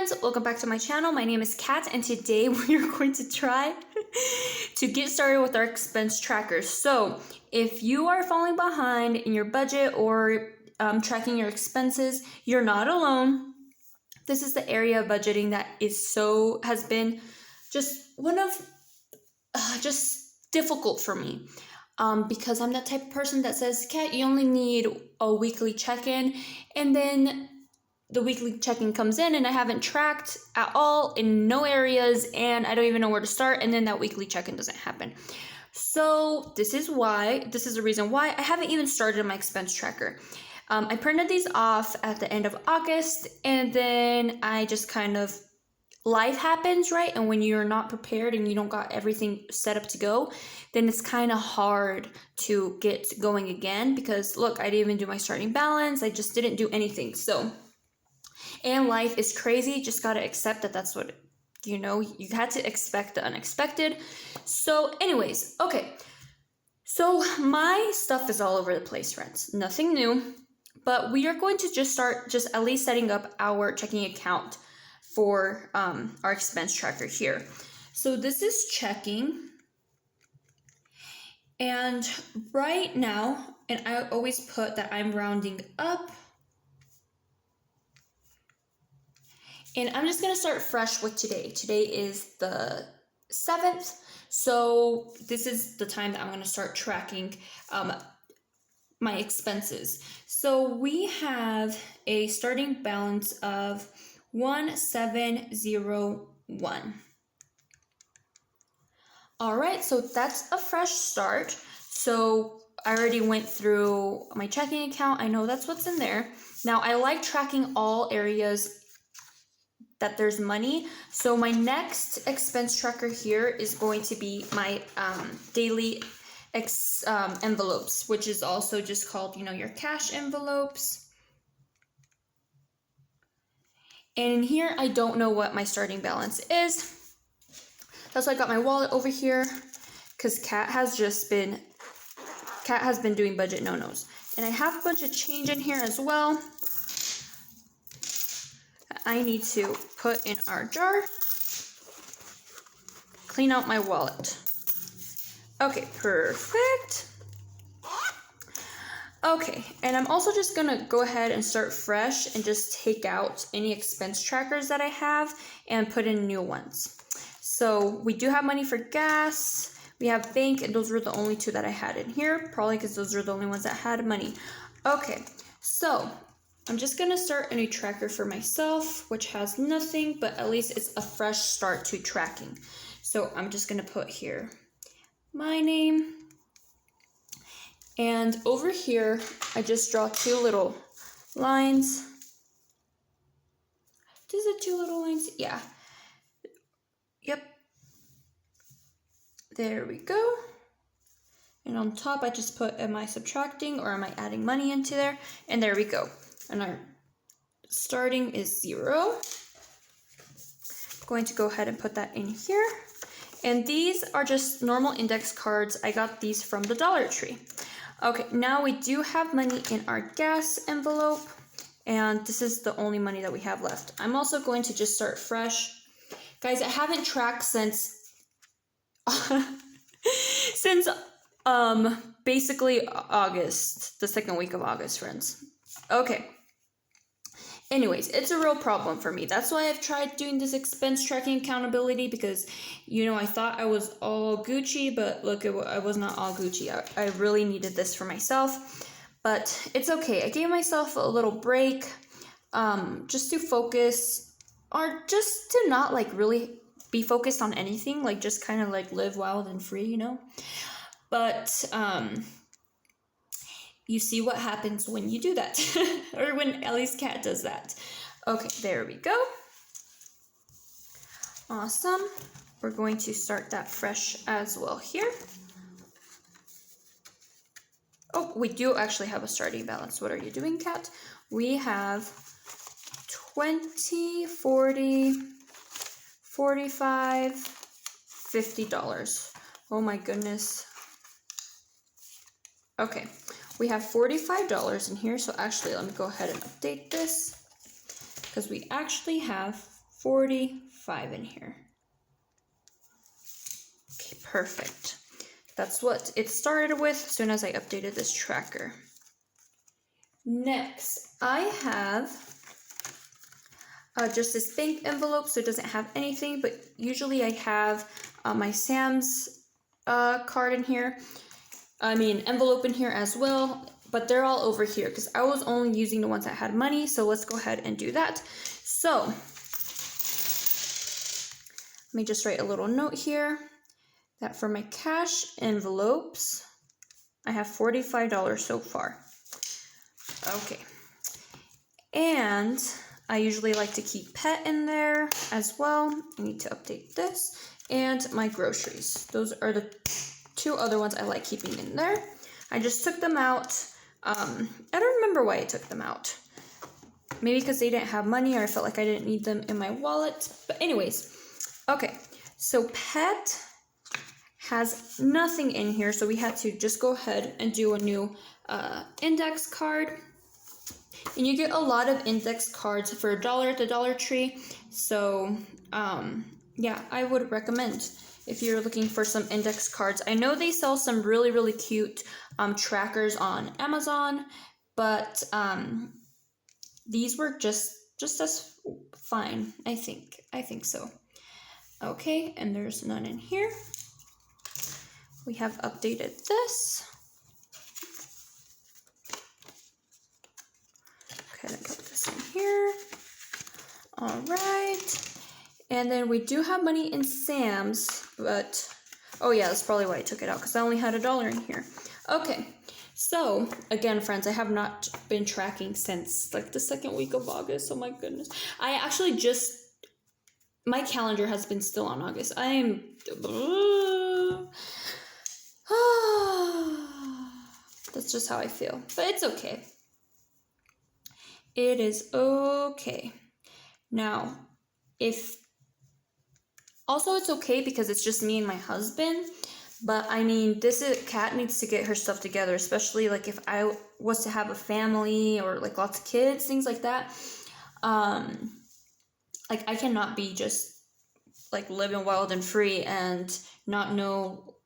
friends, welcome back to my channel. My name is Kat and today we are going to try to get started with our expense tracker. So if you are falling behind in your budget or tracking your expenses, you're not alone. This is the area of budgeting that has been just one of just difficult for me. Because I'm that type of person that says, Kat, you only need a weekly check-in, and then the weekly check-in comes in and I haven't tracked at all in no areas and I don't even know where to start, and then that weekly check-in doesn't happen. So this is the reason why I haven't even started my expense tracker. I printed these off at the end of August, and then I just kind of, life happens, right? And when you're not prepared and you don't got everything set up to go, then it's kind of hard to get going again, because look, I didn't even do my starting balance. I just didn't do anything. And life is crazy. Just got to accept that that's what, you had to expect the unexpected. So anyways, okay. So my stuff is all over the place, friends. Nothing new, but we are going to just start at least setting up our checking account for our expense tracker here. So this is checking. And right now, and I always put that I'm rounding up. And I'm just going to start fresh with today. Today is the 7th. So this is the time that I'm going to start tracking my expenses. So we have a starting balance of 1701. All right, so that's a fresh start. So I already went through my checking account. I know that's what's in there. Now I like tracking all areas that there's money. So my next expense tracker here is going to be my daily envelopes, which is also just called, your cash envelopes. And in here, I don't know what my starting balance is. That's why I got my wallet over here, because Kat has been doing budget no-nos. And I have a bunch of change in here as well. I need to put in our jar. Clean out my wallet. Okay, perfect. Okay, and I'm also just gonna go ahead and start fresh and just take out any expense trackers that I have and put in new ones. So we do have money for gas. We have bank, and those were the only two that I had in here, probably because those are the only ones that had money. Okay, so I'm just gonna start a new tracker for myself, which has nothing, but at least it's a fresh start to tracking. So I'm just gonna put here my name. And over here, I just draw two little lines. Is it two little lines? Yeah. Yep. There we go. And on top, I just put, am I subtracting or am I adding money into there? And there we go. And our starting is 0. I'm going to go ahead and put that in here. And these are just normal index cards. I got these from the Dollar Tree. Okay, now we do have money in our gas envelope, and this is the only money that we have left. I'm also going to just start fresh. Guys, I haven't tracked since basically August, the second week of August, friends. Okay. Anyways, it's a real problem for me. That's why I've tried doing this expense tracking accountability, because, I thought I was all Gucci, but look, I was not all Gucci. I really needed this for myself, but it's okay. I gave myself a little break, just to focus, or just to not really be focused on anything, just kind of live wild and free, But, you see what happens when you do that, or when at least Kat does that. Okay, there we go. Awesome. We're going to start that fresh as well here. Oh, we do actually have a starting balance. What are you doing, Kat? We have 20, 40, 45, $50. Oh my goodness. Okay. We have $45 in here, so actually let me go ahead and update this, because we actually have 45 in here. Okay, perfect. That's what it started with as soon as I updated this tracker. Next, I have just this bank envelope, so it doesn't have anything, but usually I have my Sam's card in here. Envelope in here as well, but they're all over here because I was only using the ones that had money, so let's go ahead and do that. So, let me just write a little note here that for my cash envelopes, I have $45 so far. Okay. And I usually like to keep pet in there as well. I need to update this. And my groceries. Those are the two other ones I like keeping in there. I just took them out. I don't remember why I took them out. Maybe because they didn't have money or I felt like I didn't need them in my wallet. But anyways, okay. So pet has nothing in here, so we had to just go ahead and do a new index card. And you get a lot of index cards for $1 at the Dollar Tree. So, yeah, I would recommend if you're looking for some index cards. I know they sell some really, really cute trackers on Amazon, but these were just as fine, I think. I think so. Okay, and there's none in here. We have updated this. Okay, then put this in here. All right. And then we do have money in Sam's, but, oh yeah, that's probably why I took it out, because I only had $1 in here. Okay, so, again, friends, I have not been tracking since, like, the second week of August. Oh my goodness. I actually just, my calendar has been still on August. I am, that's just how I feel, but it's okay. It is okay. Now, also it's okay because it's just me and my husband, but I mean, Kat needs to get her stuff together, especially like if I was to have a family or like lots of kids, things like that. Like I cannot be just like living wild and free and not know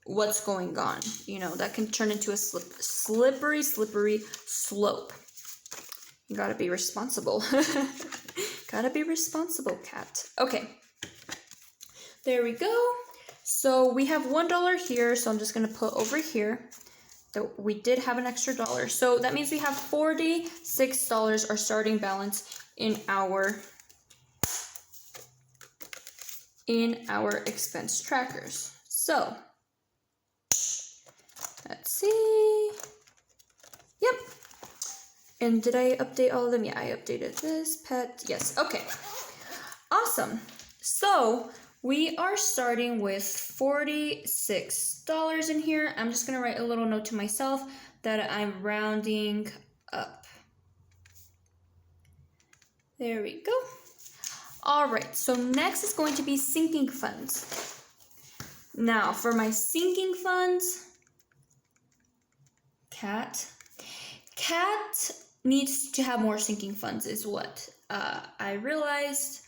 what's going on. You know, that can turn into a slippery slope. You gotta be responsible. Gotta be responsible, Kat. Okay. There we go. So we have $1 here, so I'm just gonna put over here that we did have an extra $1. So that means we have $46 our starting balance in our expense trackers. So let's see. Yep. And did I update all of them? Yeah, I updated this, pet, yes, okay. Awesome. So we are starting with $46 in here. I'm just gonna write a little note to myself that I'm rounding up. There we go. All right, so next is going to be sinking funds. Now, for my sinking funds, Kat needs to have more sinking funds is what I realized.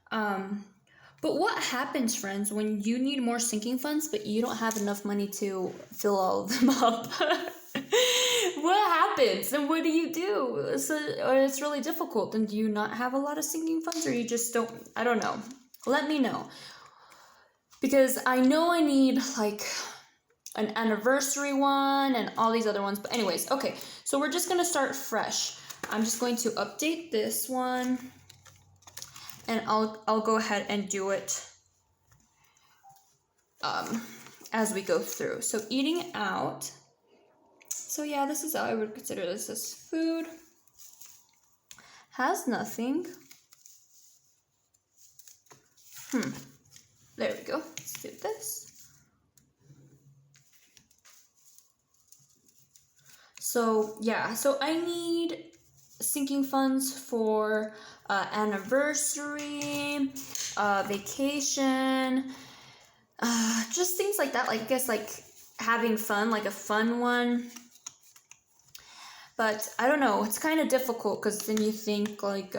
But what happens, friends, when you need more sinking funds, but you don't have enough money to fill all of them up? What happens? And what do you do? Or it's really difficult. And do you not have a lot of sinking funds, or you just don't? I don't know. Let me know. Because I know I need like an anniversary one and all these other ones. But anyways, okay. So we're just going to start fresh. I'm just going to update this one. And I'll go ahead and do it as we go through. So eating out. So yeah, this is how I would consider this as food. Has nothing. There we go. Let's do this. So yeah, so I need sinking funds for anniversary, vacation, just things like that. Like I guess like having fun, like a fun one. But I don't know, it's kind of difficult because then you think like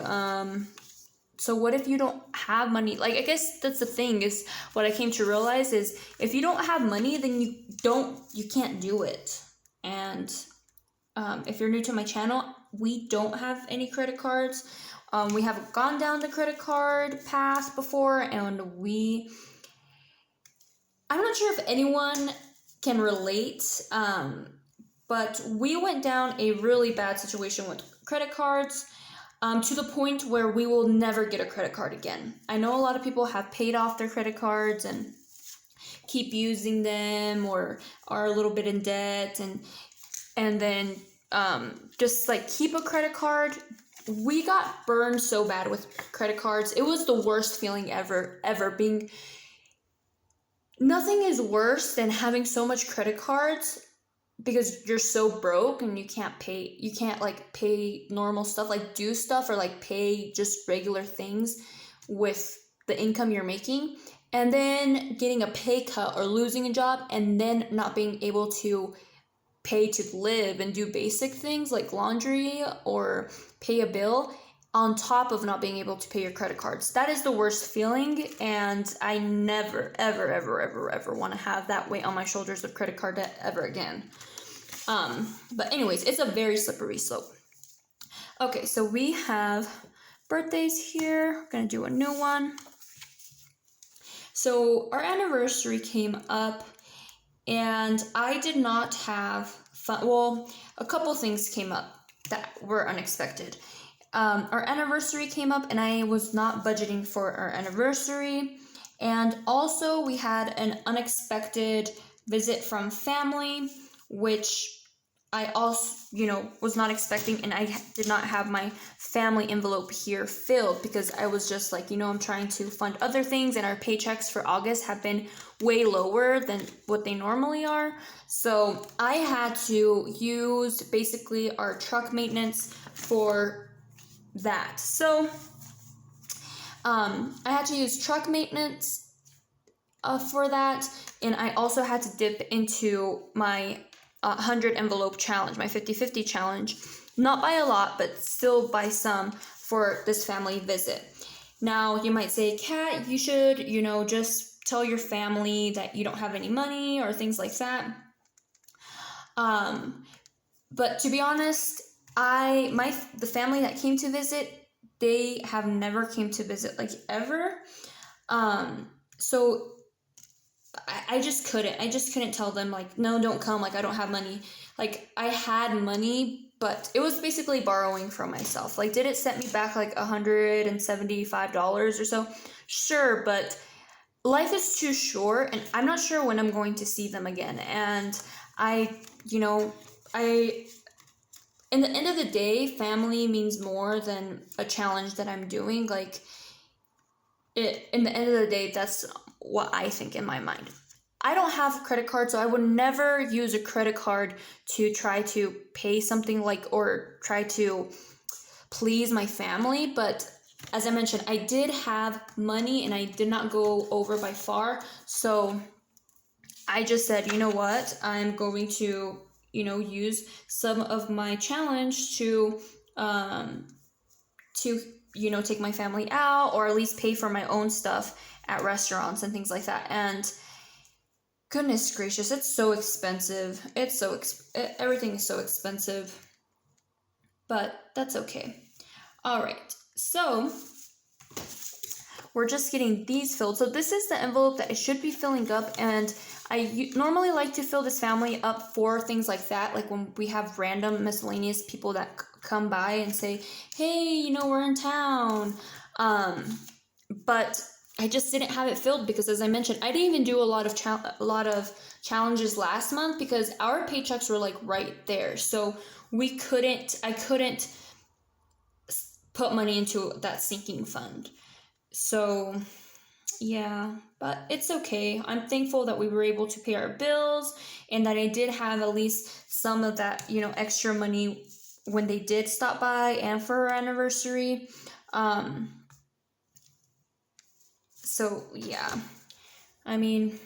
So what if you don't have money? Like, I guess that's the thing, is what I came to realize is if you don't have money, then you can't do it. And if you're new to my channel, we don't have any credit cards. We have gone down the credit card path before, and I'm not sure if anyone can relate, but we went down a really bad situation with credit cards, to the point where we will never get a credit card again. I know a lot of people have paid off their credit cards and keep using them, or are a little bit in debt, and then just like keep a credit card. We got burned so bad with credit cards. It was the worst feeling ever being. Nothing is worse than having so much credit cards because you're so broke and you can't like pay normal stuff, like do stuff, or like pay just regular things with the income you're making, and then getting a pay cut or losing a job, and then not being able to pay to live and do basic things like laundry or pay a bill, on top of not being able to pay your credit cards. That is the worst feeling, and I never, ever want to have that weight on my shoulders of credit card debt ever again. But anyways, it's a very slippery slope. Okay, so we have birthdays here. We're gonna do a new one. So our anniversary came up, and I did not have fun. Well, a couple things came up that were unexpected. Our anniversary came up, and I was not budgeting for our anniversary. And also, we had an unexpected visit from family, which I also, was not expecting. And I did not have my family envelope here filled because I was just like, I'm trying to fund other things, and our paychecks for August have been way lower than what they normally are. So I had to use basically our truck maintenance for that. So I had to use truck maintenance for that, and I also had to dip into my 100 envelope challenge, my 50-50 challenge, not by a lot, but still by some, for this family visit. Now you might say, Kat, you should just tell your family that you don't have any money or things like that. But to be honest, the family that came to visit, they have never came to visit, like, ever. So I just couldn't tell them, like, no, don't come, like, I don't have money. Like, I had money, but it was basically borrowing from myself. Like, did it set me back like $175 or so? Sure, but life is too short, and I'm not sure when I'm going to see them again. And in the end of the day, family means more than a challenge that I'm doing. Like, in the end of the day, that's what I think in my mind. I don't have a credit card, so I would never use a credit card to try to pay something, like, or try to please my family. But as I mentioned, I did have money, and I did not go over by far. So I just said, you know what, I'm going to use some of my challenge to take my family out, or at least pay for my own stuff at restaurants and things like that. And goodness gracious, it's so expensive. Everything is so expensive, but that's okay. All right, so we're just getting these filled. So this is the envelope that I should be filling up, and I normally like to fill this family up for things like that, like when we have random miscellaneous people that come by and say, hey, we're in town. But I just didn't have it filled because, as I mentioned, I didn't even do a lot of challenges last month because our paychecks were like right there. So I couldn't put money into that sinking fund. So yeah, but it's okay. I'm thankful that we were able to pay our bills, and that I did have at least some of that, extra money when they did stop by and for our anniversary. So yeah, I mean,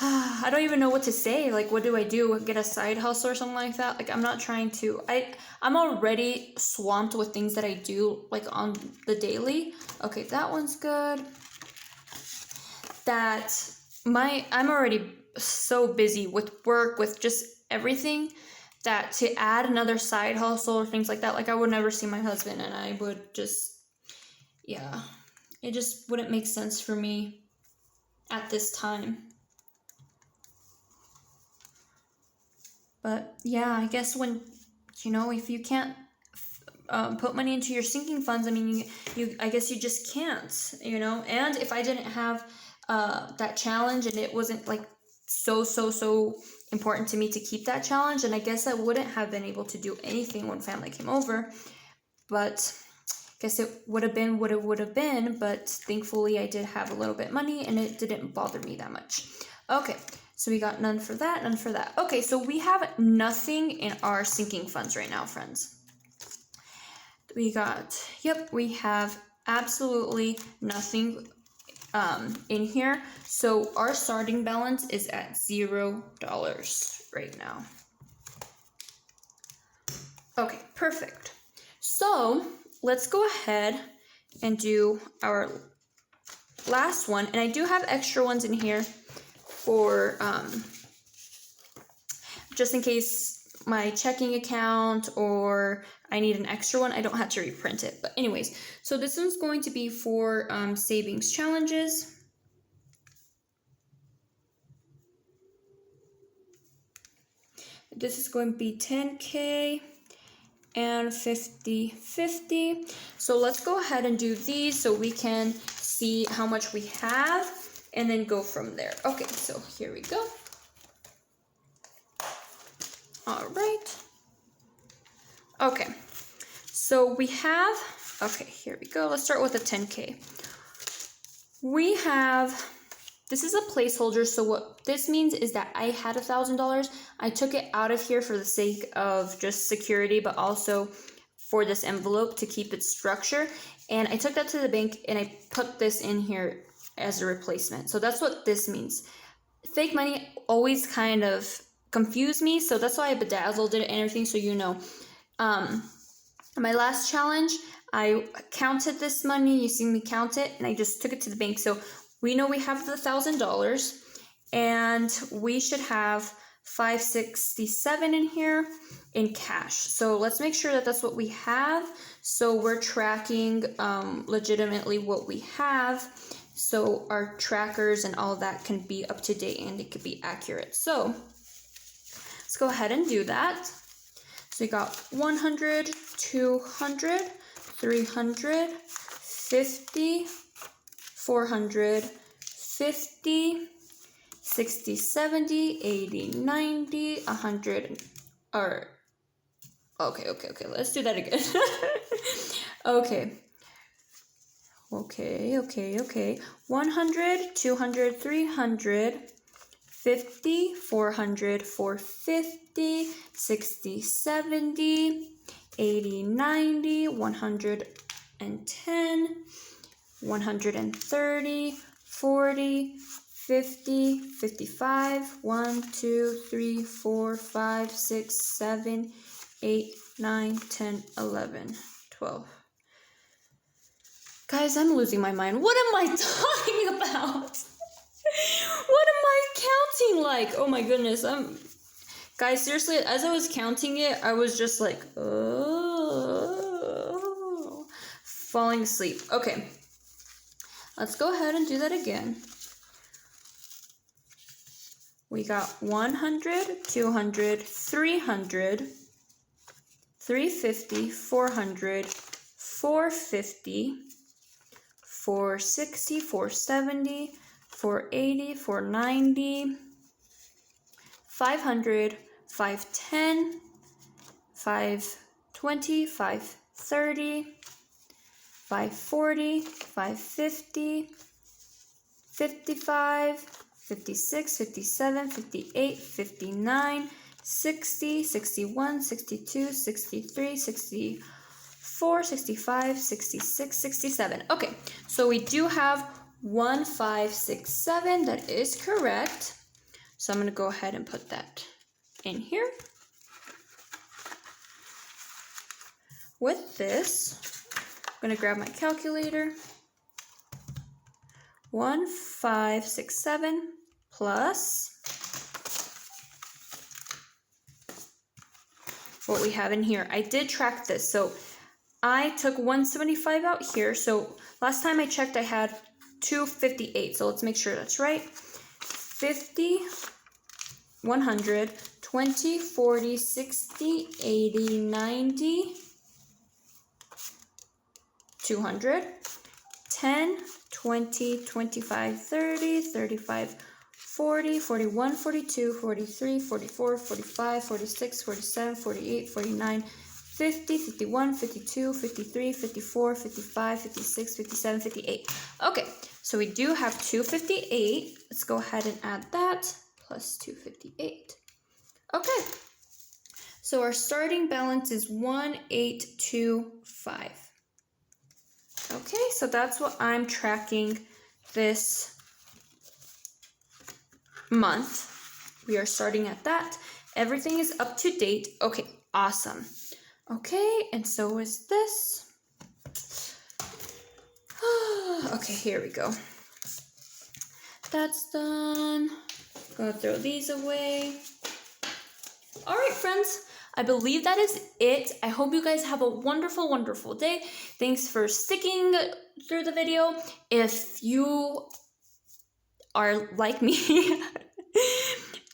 I don't even know what to say. Like, what do I do? Get a side hustle or something like that? Like, I'm not trying to. I'm already swamped with things that I do, like, on the daily. Okay, that one's good. I'm already so busy with work, with just everything, that to add another side hustle or things like that, like, I would never see my husband, and I would just, yeah, it just wouldn't make sense for me at this time. But yeah, I guess when, if you can't put money into your sinking funds, I mean, I guess you just can't, and if I didn't have that challenge, and it wasn't like so important to me to keep that challenge, and I guess I wouldn't have been able to do anything when family came over. But I guess it would have been what it would have been, but thankfully I did have a little bit of money, and it didn't bother me that much. Okay, so we got none for that, none for that. Okay, so we have nothing in our sinking funds right now, friends. We have absolutely nothing in here. So our starting balance is at $0 right now. Okay, perfect. So let's go ahead and do our last one. And I do have extra ones in here for just in case my checking account or I need an extra one, I don't have to reprint it. But anyways, so this one's going to be for savings challenges. This is going to be 10K and 50/50. So let's go ahead and do these so we can see how much we have and then go from there. Okay, so here we go. All right. Okay, so we have, okay, here we go. Let's start with the 10K. We have, this is a placeholder. So what this means is that I had $1,000. I took it out of here for the sake of just security, but also for this envelope to keep its structure. And I took that to the bank and I put this in here as a replacement. So that's what this means. Fake money always kind of confused me. So that's why I bedazzled it and everything. So my last challenge, I counted this money. You see me count it, and I just took it to the bank. So we know we have the $1,000, and we should have $567 in here in cash. So let's make sure that that's what we have. So we're tracking legitimately what we have. So our trackers and all that can be up to date and it could be accurate. So let's go ahead and do that. So we got 100, 200, 300, 50, 400, 50, 60, 70, 80, 90, 100, or, okay, let's do that again. Okay. 100, 200, 300, 50, 400, 450, 60, 70, 80, 90, 110, 130, 40, 50, 55, 1, 2, 3, 4, 5, 6, 7, 8, 9, 10, 11, 12. Guys, I'm losing my mind. What am I talking about? What am I counting like? Oh my goodness. Guys, seriously, as I was counting it, I was just like, oh, falling asleep. Okay. Let's go ahead and do that again. We got 100, 200, 300, 350, 400, 450, 460, 470, 480, 490, 500, 510, 520, 530, 540, 550, 55, 56, 57, 58, 59, 60, 61, 62, 63, 64, 65, 66, 67. Okay, so we do have 1567. That is correct. So I'm going to go ahead and put that in here. With this, I'm going to grab my calculator. 1567 plus what we have in here. I did track this, so I took 175 out here. So last time I checked, I had 258. So let's make sure that's right. 50, 100, 20, 40, 60, 80, 90, 200, 10, 20, 25, 30, 35, 40, 41, 42, 43, 44, 45, 46, 47, 48, 49, 50, 51, 52, 53, 54, 55, 56, 57, 58. Okay, so we do have 258. Let's go ahead and add that plus 258. Okay, so our starting balance is 1825. Okay, so that's what I'm tracking this month. We are starting at that. Everything is up to date. Okay, awesome. Okay, and so is this. Okay, here we go. That's done. Gonna throw these away. All right, friends. I believe that is it. I hope you guys have a wonderful, wonderful day. Thanks for sticking through the video. If you are like me,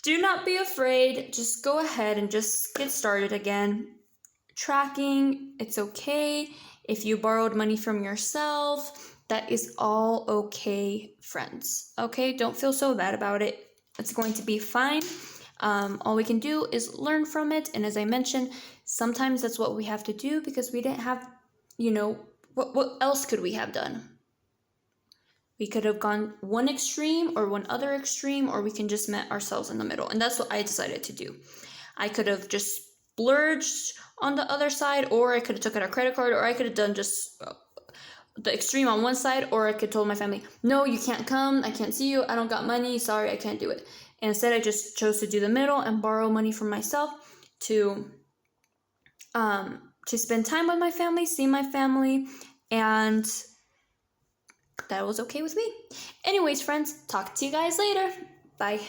do not be afraid. Just go ahead and just get started again. Tracking, it's okay. If you borrowed money from yourself, that is all okay, friends. Okay, don't feel so bad about it. It's going to be fine. All we can do is learn from it. And as I mentioned, sometimes that's what we have to do because we didn't have, what else could we have done? We could have gone one extreme or one other extreme, or we can just met ourselves in the middle. And that's what I decided to do. I could have just splurged on the other side, or I could have took out a credit card, or I could have done just the extreme on one side, or I could told my family, no, you can't come. I can't see you. I don't got money. Sorry, I can't do it. And instead, I just chose to do the middle and borrow money from myself to spend time with my family, see my family, and that was okay with me. Anyways, friends, talk to you guys later. Bye.